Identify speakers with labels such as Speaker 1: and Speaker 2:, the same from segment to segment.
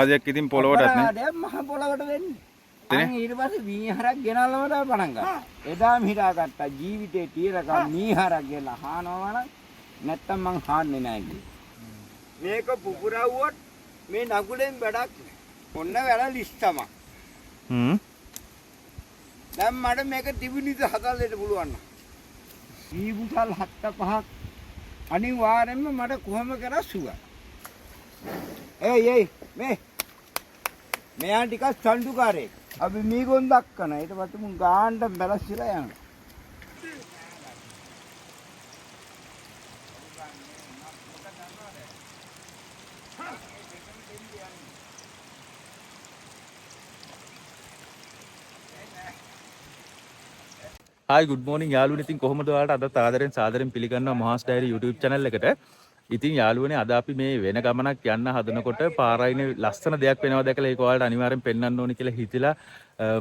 Speaker 1: අපරාධයක් ඉතින් පොළොවටත් නේ.
Speaker 2: අපරාධයක් මහ පොළොවට වෙන්නේ. අන්න ඊට පස්සේ මීහරක් ගෙනල්ලම තමයි පටන් ගත්තා. එදාම හිතාගත්තා ජීවිතේ තීරකම් මීහරක් ගෙනලා හානවා නම් නැත්තම් මං හාන්නේ නැහැ කියලා. මේක පුපුරවුවොත් මේ නගුලෙන් වැඩක් නෑ. ඔන්න වැඩ ලිස් තමයි. දැන් මට මේක තිබුණිද හදලා දෙන්න පුළුවන් නම්. ඊබුසල් 75ක් අනිවාර්යෙන්ම මට කොහොම කරා සුවයි. ඒ මෙයා ටිකක් සම්ඩුකාරේ. අපි මීගොන් දක්කන. ඊට පස්සේ මුන් ගාන්න බැලස්සිලා යනවා.
Speaker 1: Hi good morning යාළුවනේ. ඉතින් කොහොමද ඔයාලට අදත් ආදරෙන් සාදරෙන් පිළිගන්නවා මොහාස් ඩයරි YouTube channel එකට. ඉතින් යාළුවනේ අද අපි මේ වෙන ගමනක් යන්න හදනකොට පාරයිනේ ලස්සන දෙයක් වෙනවා දැකලා ඒක ඔයාලට අනිවාර්යෙන් පෙන්වන්න ඕනි කියලා හිතලා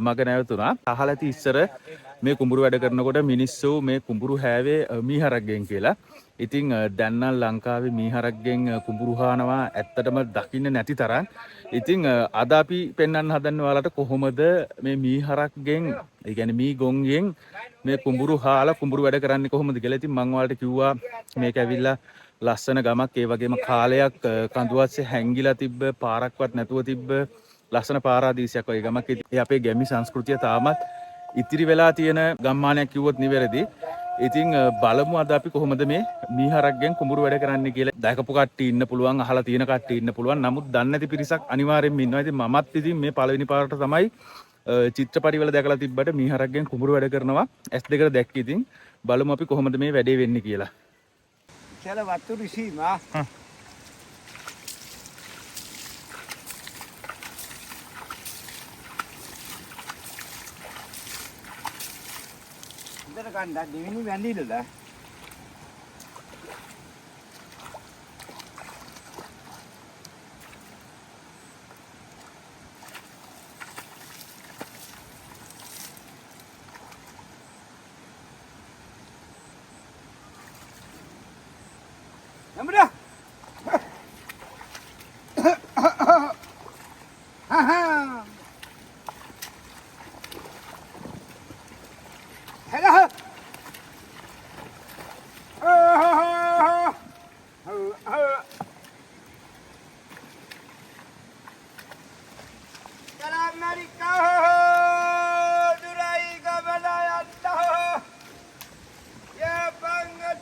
Speaker 1: මග නැවතුණා. අහලා ඇති ඉස්සර මේ කුඹුරු වැඩ කරනකොට මිනිස්සු මේ කුඹුරු හැවේ මීහරක් ගෙන් කියලා. ඉතින් දැන් නම් ලංකාවේ මීහරක් ගෙන් කුඹුරු හානවා ඇත්තටම දකින්න නැති තරම්. ඉතින් අද අපි පෙන්වන්න හදන්නේ ඔයාලට කොහොමද මේ මීහරක් ගෙන් ඒ කියන්නේ මී ගොන්ගෙන් මේ කුඹුරු හාලා කුඹුරු වැඩ කරන්නේ කොහොමද කියලා. ඉතින් මම ඔයාලට කිව්වා මේක ඇවිල්ලා ලස්සන ගමක් ඒ වගේම කාලයක් කඳුවස්සේ හැංගිලා තිබ්බ පාරක්වත් නැතුව තිබ්බ ලස්සන පාරාදීසයක් වගේ ගමක්. ඒ අපේ ගැමි සංස්කෘතිය තාමත් ඉතිරි වෙලා තියෙන ගම්මානයක් කිව්වොත් නිවැරදි. ඉතින් බලමු අද අපි කොහොමද මේ මීහරක්ගෙන් කුඹුරු වැඩ කරන්නේ කියලා. දැකපු කට්ටිය ඉන්න පුළුවන්, අහලා තියෙන කට්ටිය ඉන්න පුළුවන්. නමුත් දන්නේ නැති පිරිසක් අනිවාර්යෙන්ම ඉන්නවා. ඉතින් මමත් ඉතින් මේ පළවෙනි පාරට තමයි චිත්‍රපටිවල දැකලා තිබ්බට මීහරක්ගෙන් කුඹුරු වැඩ කරනවා. S2 දැක්ක. ඉතින් බලමු අපි කොහොමද මේ වැඩේ වෙන්නේ කියලා.
Speaker 2: Cara waktu di sini mah. Kita kan dah di sini mandi dulu dah. Nampak dah? Hello. Salam Amerika. Durai kabalayat. Ya banget.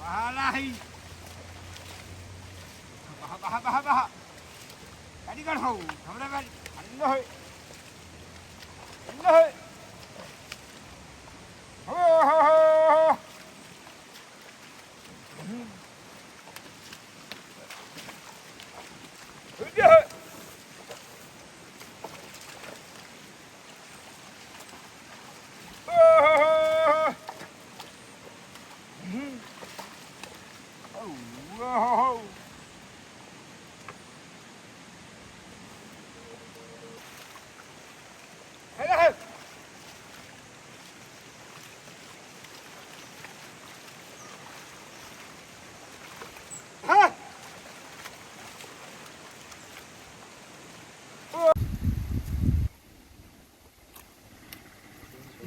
Speaker 2: Bahalai. Bah. Tadi kan hau. Hamra kan. Allah. Allah. Oh. Udah.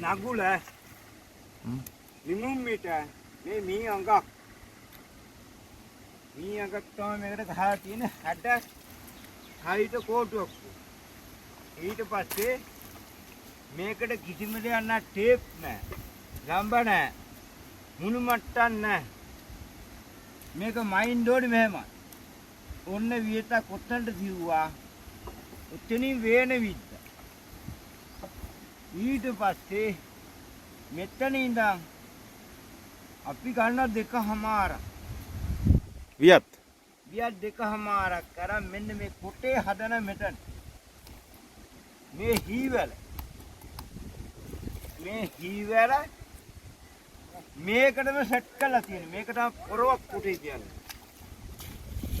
Speaker 2: Nagula. Limum meter. මේ මී අඟක්. මී අඟක් තමයි මේකට ගහලා තියෙන හැඩ හයිට කෝටුවක්. ඊට පස්සේ මේකට කිසිම දෙයක් නැහැ, ටේප් නැහැ. ගම්බ නැහැ. මුණු මට්ටම් නැහැ. මේක මයින්ඩ් ඕනේ මෙහෙම. ඔන්න වියත කොත්තන්ට දිව්වා. එතනින් වේන විද්ද. ඊට පස්සේ මෙතන ඉඳන් අපි ගන්න දෙකමාරක්.
Speaker 1: වියත්.
Speaker 2: වියත් දෙකමාරක් කරන් මෙන්න මේ කොටේ හදන මෙතන. මේ හීවැල. මේ හීවැල මේකටම සෙට් කරලා තියෙනවා. මේක තමයි පොරවක් කොටේ කියන්නේ.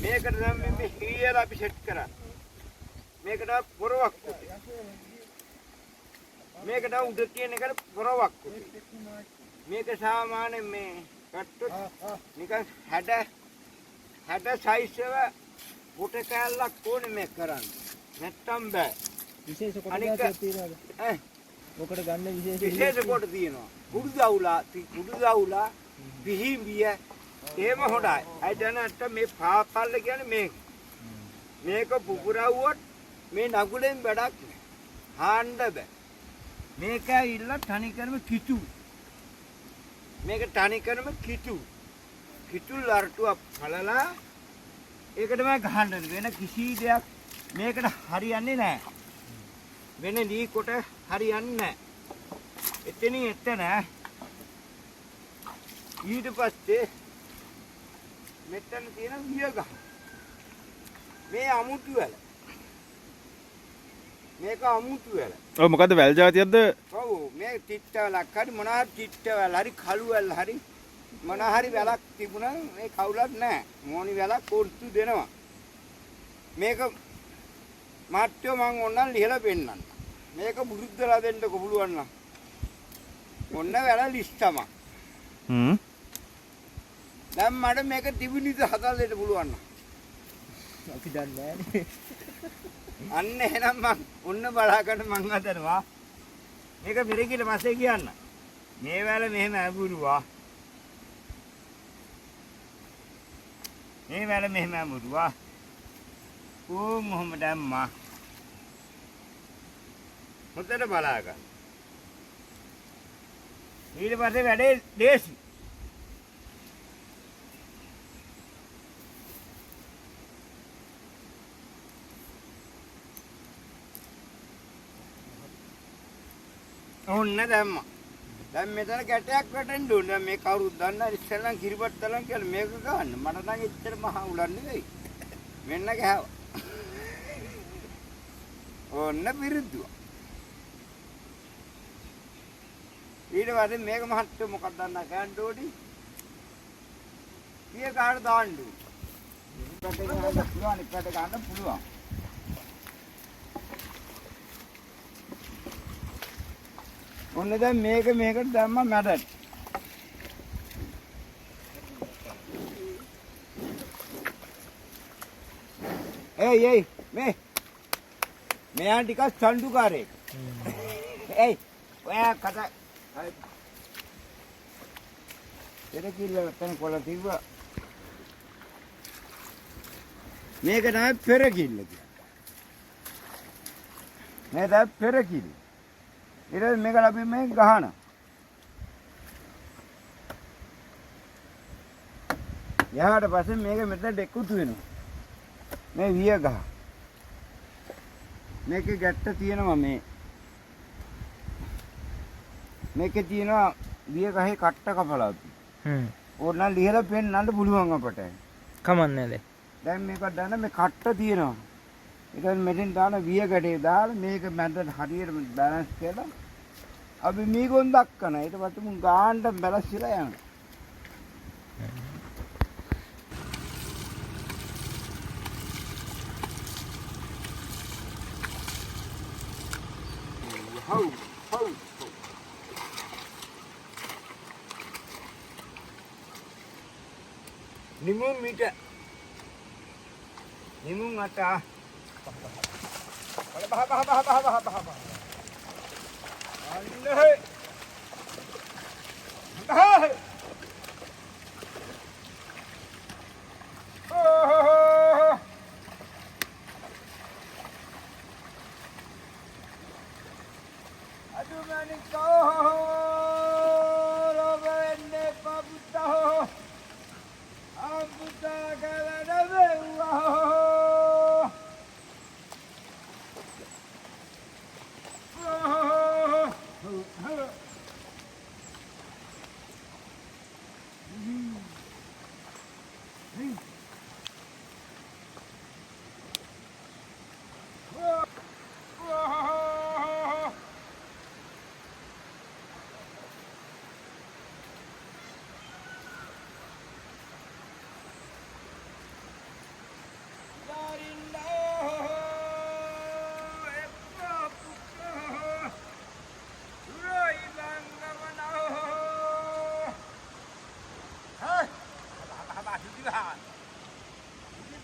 Speaker 2: මේකට තමයි මේ හීවැල අපි සෙට් කරන්නේ. මේකට පොරවක් කොටේ. මේකට උඩ තියෙන එකට පොරවක් කොටේ. මේක සාමාන්‍ය මේ කට්ටොත් නිකන් 60 සයිස් එක කොට කෑල්ලක් ඕනේ මේ කරන්න. නැත්තම් බෑ.
Speaker 3: විශේෂ කොට
Speaker 2: අනික
Speaker 3: තියෙනවද?
Speaker 2: ඈ
Speaker 3: මොකට ගන්න
Speaker 2: විශේෂ කොට තියෙනවා. කුඩු දවුලා පිහිඹිය එහෙම හොඳයි. අයි දැනට මේ පාපල්ල කියන්නේ මේක. මේක පුපුරවුවොත් මේ නගුලෙන් වැඩක් නෑ. හාන්න බෑ. මේක ඇවිල්ලා තනිකරම කිචු. මේක තනිකරම කිචු. කිචුල් අරටුවක් පළලා ඒකට මම ගහන්න වෙන කිසි දෙයක් මේකට හරියන්නේ නැහැ. වෙන ලී කොට හරියන්නේ නැහැ. එතනින් එතන ඊට පස්සේ මෙතන තියෙන විය ගහ. මේ අමුතු වැල. මේක අමුතු වැල.
Speaker 1: ඔව් මොකද්ද වැල් జాතියක්ද?
Speaker 2: ඔව් මේ තිට්ටවලක් හරි මොනවා තිට්ටවල හරි කළු වැල් හරි මොනවා හරි වැලක් තිබුණා මේ කවුලක් නැහැ. මොණි වැලක් කොට්ටු දෙනවා. මේක මාත්‍යෝ මං ඕනනම් ලිහලා පෙන්නන්න. මේක බුරුද්දලා දෙන්නකො පුළුවන් නම්. ඔන්න වැල ලිස්ටම. දැන් මට මේක තිබුණිද හදලා දෙන්න පුළුවන් නම්.
Speaker 3: අපි දන්නේ නැහැ.
Speaker 2: අන්න එහෙනම් මං ඔන්න බලාගන්න මං හදනවා. මේක මිරිකිට පස්සේ කියන්න. මේ වැල මෙහෙම ඇඹුරුවා. මේ වැල මෙහෙම ඇඹුරුවා. මොහොමඩ අම්මා. හොඳට බලාගන්න. ඊට පස්සේ වැඩේ දේශි. ඔන්න දැම්මා. දැන් මෙතන කැටයක් වැටෙන්න ඕනේ. දැන් මේ කවුරුත් දන්නා ඉස්සෙල්ලා කිරිපත් තලන් කියලා මේක ගන්න. මට නම් එච්චර මහා උලක් නෙවෙයි. මෙන්න ගහව. ඔන්න පිරිද්දුවා. ඊට පස්සේ මේක මහත්තු මොකක්ද දන්නා ගන්න ඕනි. ඊය කාට දාන්න ඕනි. ඉස්සරට ගන්න පුළුවන් ඉස්සරට ගන්න පුළුවන්. ඔන්න දැන් මේකට දැම්ම මැදට. ඒයි මෙයා ටිකක් සම්ඩුකාරයෙක්. ඒයි ඔයා කතා එර කිල්ල තන කොළ තිබ්බා. මේක තමයි පෙර කිල්ල කියන්නේ. මේ තමයි පෙර කිල්ල. ඊට මේක අපි මේ ගහන. යාට පස්සේ මේක මෙතන දෙකුතු වෙනවා. මේ විය ගහ. මේකේ ගැට්ට තියෙනවා මේ. මේකේ තියෙනවා විය ගහේ කට්ට කපලා තියෙනවා. ඕනනම් ලිහලා පෙන්නන්න පුළුවන් අපට.
Speaker 3: කමන්නේ නැහැ.
Speaker 2: දැන් මේක දාන්න මේ කට්ට තියෙනවා. ඊට මෙතෙන් දාන විය ගැටේ දාලා මේක මැදට හරියට බැලන්ස් කරලා අපි මේකොන් දක්කන. ඊට පස්සේ මුන් ගාන්න බැලන්ස් කරලා යනවා. හව් නිමුම් මිට නිමුම් අත බහ අන්නේ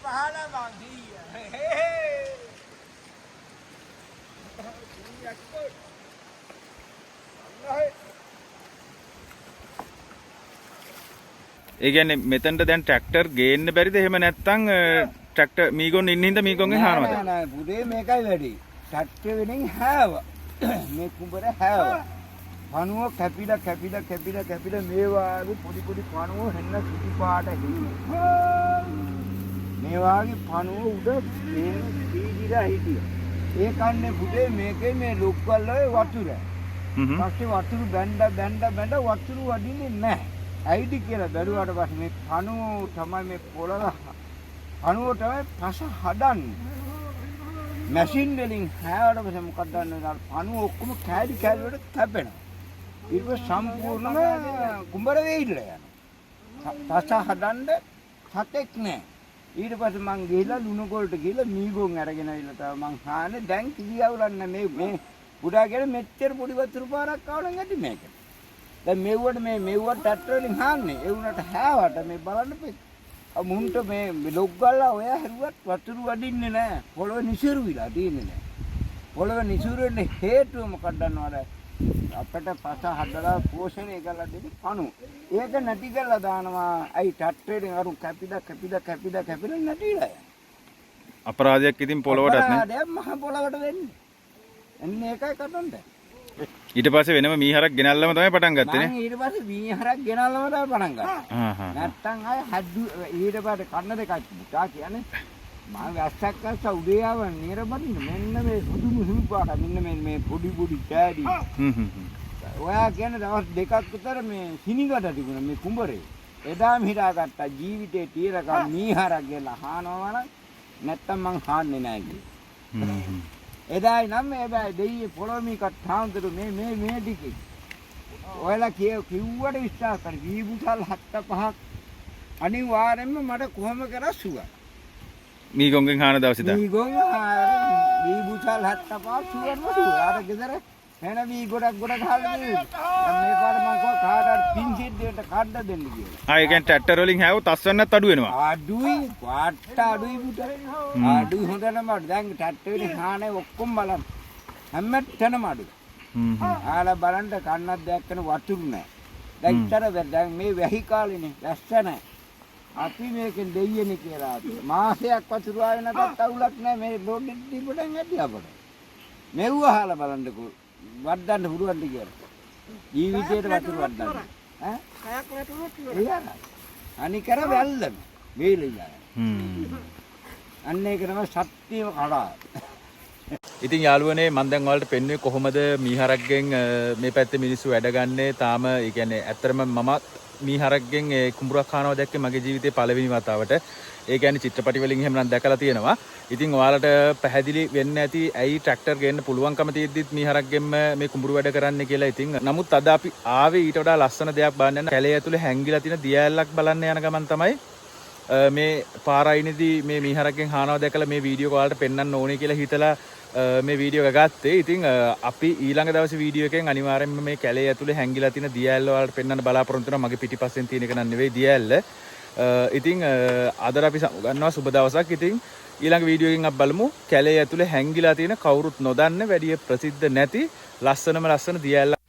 Speaker 2: පහළ මං දීය.
Speaker 1: ඒ කියන්නේ මෙතනට දැන් ට්‍රැක්ටර් ගේන්න බැරිද? එහෙම නැත්නම් ට්‍රැක්ටර් මීගොන් ඉන්න හින්දා මීගොන්ගෙන් හානවද?
Speaker 2: නෑ පුතේ මේකයි වැඩි. ට්‍රැක්ටර් වෙනින් හැව. මේ කුඹර හැව. පණුව කැපිලා මේ වාගේ පොඩි පණුව හෙන්න සුදු පාට හිටියේ. මේ වාගේ පණුව උඩ මේ දීදිලා හිටියා. ඒ කන්නේ පුතේ මේකේ මේ ලොක්වල වතුර. පස්සේ වතුර බැඳ වතුර වදින්නේ නැහැ. ඇයිද කියලා බැලුවාට පස්සේ මේ පණුව තමයි මේ පොළව පණුව තමයි පස හදන්නේ. මැෂින් වලින් හැවට පස්සේ මොකක්ද දන්නවද? පණුව ඔක්කොම කෑලි වලට කැපෙනවා. ඊට පස්සේ සම්පූර්ණම කුඹර වේවිලා යනවා. පස හදන්න සතෙක් නැහැ. ඊට පස්සේ මං ගිහලා ලුණුගොල්ට ගිහලා මීගොන් අරගෙන ආවිලා තමයි මං හානේ දැන් කිලියවුලන්න මේ බුඩා කියන මෙච්චර පොඩි වතුර පාරක් ආවනම් ඇති මේක. දැන් මෙව්වට ට්‍රැක්ටර් වලින් හාන්නේ. ඒ වුණාට හැවට මේ බලන්න මුන්ට මේ ලොග්ගල්ලා ඔය හැරුවත් වතුර වදින්නේ නැහැ. පොළව නිසිරු විලා තියෙන්නේ නැහැ. පොළව නිසිරු වෙන්න හේතුව මොකක්ද දන්නවද? අපිට පස හදලා පෝෂණය කරලා දෙන කණු. ඒක නැති කරලා දානවා. අයි ට්‍රැක්ටරෙන් අරු කැපිලා නැතිලා යනවා.
Speaker 1: අපරාධයක් ඉතින් පොළවටත් නේ.
Speaker 2: අපරාධයක් මහ පොළවට වෙන්නේ. එන්නේ ඒකයි කතන්ද.
Speaker 1: ඊට පස්සේ වෙනම මීහරක් ගෙනල්ලම තමයි පටන් ගත්තේ නේ.
Speaker 2: ඊට පස්සේ මීහරක් ගෙනල්ලම තමයි පටන් ගත්තා. නැත්තම් අය හදු ඊට පස්සේ කන්න දෙකක් පුතා කියන්නේ මම වැස්සක් උදේ ආව නිරබදින්න මෙන්න මේ සුදු පාට මෙන්න මේ පොඩි කෑලි. ඔයා කියන්නේ දවස් දෙකක් විතර මේ සිනිගඩ තිබුණා මේ කුඹරේ. එදාම හිතාගත්තා ජීවිතේ තීරකම් මීහරක් ගෙනලා හානවා නම් නැත්තම් මං හාන්නේ නැහැ කියලා. එදායි නම් මේ බෑ දෙයියේ පොළොමිකට තාන්තර මේ ටිකේ ඔයාලා කිව්වට විශ්වාස කරන්න වීබුසල් 75ක් අනිවාර්යෙන්ම මට කොහොම කරා සුවා
Speaker 1: මීගොන්ගෙන් හාන දවසේ දා
Speaker 2: මීගොන් වීබුසල් 75 සුවර්ම සුවා අර ගෙදර එන වී ගොඩක් හාලා මේ පාර මං කෝ කාටවත් පින් සිද්දේට කඩ දෙන්න කියලා.
Speaker 1: ඒ කියන්නේ ට්‍රැක්ටර් වලින් හැවුත් අස්වන්නත් අඩු වෙනවා.
Speaker 2: අඩුයි වාට්ට අඩුයි පුතේ. අඩුයි හොඳටම දැන් ට්‍රැක්ටර් වලින් හානේ ඔක්කොම බලන්න. හැමතැනම අඩුයි. ආලා බලන්න කන්නක් දෙයක් කරන වතුරු නැහැ. දැන් ඉතර දැන් මේ වැහි කාලේනේ වැස්ස නැහැ. අපි මේකෙන් දෙයියනේ කියලා මාසයක් වතුර ආවේ නැතත් අවුලක් නැහැ මේ රෝඩ් එක දීපටන් ඇති අපට. මෙව්ව අහලා බලන්නකෝ වද්දන්න පුරුවන්ද කියලා. ජීවිතේට වතුර වද්දන්න. ඈ? කයක් වැටුනොත් අනිකර වැල්ලම වේලිලා. අන්න ඒක තමයි සත්‍යම කඩා.
Speaker 1: ඉතින් යාළුවනේ මම දැන් ඔයාලට පෙන්වුවේ කොහොමද මීහරක්ගෙන් මේ පැත්තේ මිනිස්සු වැඩ ගන්නේ. තාම ඒ කියන්නේ ඇත්තටම මම මීහරක්ගෙන් ඒ කුඹුරක් කනවා දැක්කේ මගේ ජීවිතේ පළවෙනි වතාවට. ඒ කියන්නේ චිත්‍රපටි වලින් එහෙම නම් දැකලා තියෙනවා. ඉතින් ඔයාලට පැහැදිලි වෙන්න ඇති ඇයි ට්‍රැක්ටර් ගේන්න පුළුවන්කම තියෙද්දිත් මීහරක්ගෙන් මේ කුඹුරු වැඩ කරන්න කියලා. ඉතින් නමුත් අද අපි ආවේ ඊට වඩා ලස්සන දෙයක් බලන්න යන කැලේ ඇතුලේ හැංගිලා තියෙන දියඇල්ලක් බලන්න යන ගමන් තමයි මේ පාරයිනේදී මේ මීහරක්ගෙන් හානවා දැකලා මේ වීඩියෝ ඔයාලට පෙන්වන්න ඕනේ කියලා හිතලා මේ වීඩියෝ එක ගත්තේ. ඉතින් අපි ඊළඟ දවසේ වීඩියෝ එකෙන් අනිවාර්යෙන්ම මේ කැලේ ඇතුලේ හැංගිලා තියෙන දියඇල්ල ඔයාලට පෙන්වන්න බලාපොරොත්තු වෙනවා. මගේ පිටිපස්සෙන් තියෙන එක නෙවෙයි දියඇල්ල. ඉතින් අද අපි ගන්නවා සුබ දවසක්. ඉතින් ඊළඟ වීඩියෝ එකෙන් අපි බලමු කැලේ ඇතුලේ හැංගිලා තියෙන කවුරුත් නොදන්න වැඩි ප්‍රසිද්ධ නැති ලස්සන දියඇල්ල